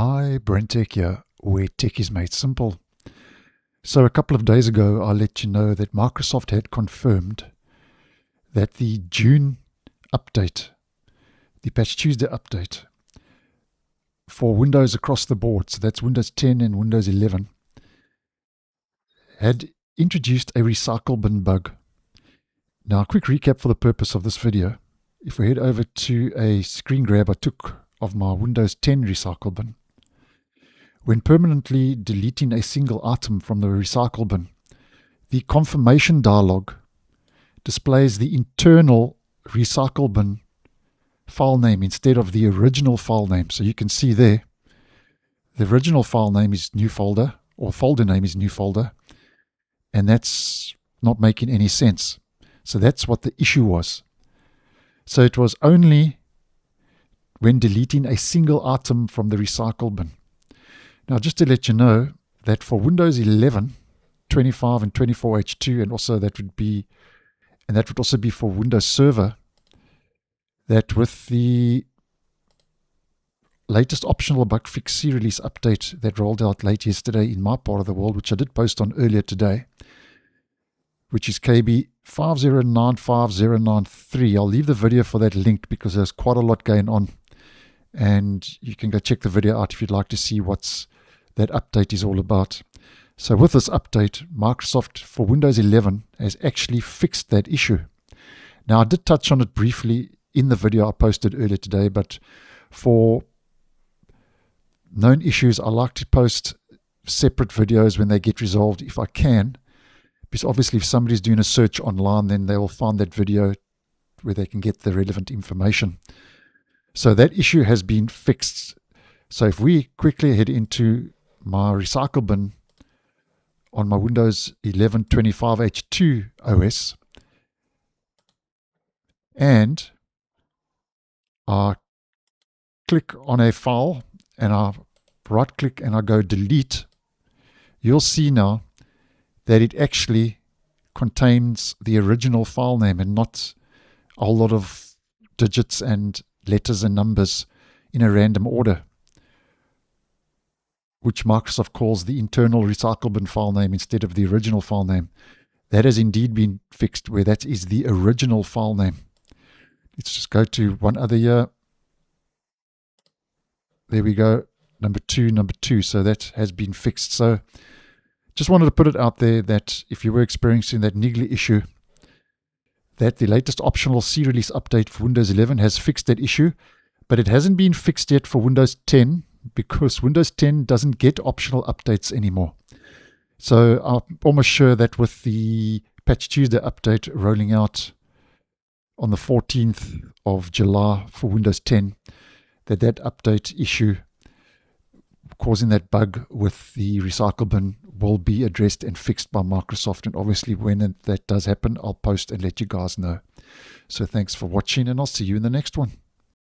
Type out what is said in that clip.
Hi, BrenTech here, where tech is made simple. So a couple of days ago, I let you know that Microsoft had confirmed that the June update, the Patch Tuesday update, for Windows across the board, so that's Windows 10 and Windows 11, had introduced a recycle bin bug. Now, a quick recap for the purpose of this video. If we head over to a screen grab I took of my Windows 10 recycle bin, when permanently deleting a single item from the recycle bin, the confirmation dialog displays the internal recycle bin file name instead of the original file name. So you can see there, the original file name is new folder, or folder name is new folder, and that's not making any sense. So that's what the issue was. So it was only when deleting a single item from the recycle bin. Now, just to let you know that for Windows 11, 25 and 24H2, and also that would also be for Windows Server, that with the latest optional bug fix C-release update that rolled out late yesterday in my part of the world, which I did post on earlier today, which is KB5095093. I'll leave the video for that linked because there's quite a lot going on, and you can go check the video out if you'd like to see what's that update is all about. So with this update, Microsoft for Windows 11 has actually fixed that issue. Now, I did touch on it briefly in the video I posted earlier today, but for known issues, I like to post separate videos when they get resolved if I can, because obviously if somebody's doing a search online, then they will find that video where they can get the relevant information. So that issue has been fixed. So if we quickly head into my recycle bin on my Windows 11 25H2 OS, and I click on a file and I right click and I go delete, you'll see now that it actually contains the original file name and not a whole lot of digits and letters and numbers in a random order, which Microsoft calls the internal recycle bin file name instead of the original file name. That has indeed been fixed, where that is the original file name. Let's just go to one other here. There we go, number two. So that has been fixed. So just wanted to put it out there that if you were experiencing that niggly issue, that the latest optional C-release update for Windows 11 has fixed that issue, but it hasn't been fixed yet for Windows 10, because Windows 10 doesn't get optional updates anymore. So I'm almost sure that with the Patch Tuesday update rolling out on the 14th of July for Windows 10, that update issue causing that bug with the recycle bin will be addressed and fixed by Microsoft. And obviously when that does happen, I'll post and let you guys know. So thanks for watching, and I'll see you in the next one.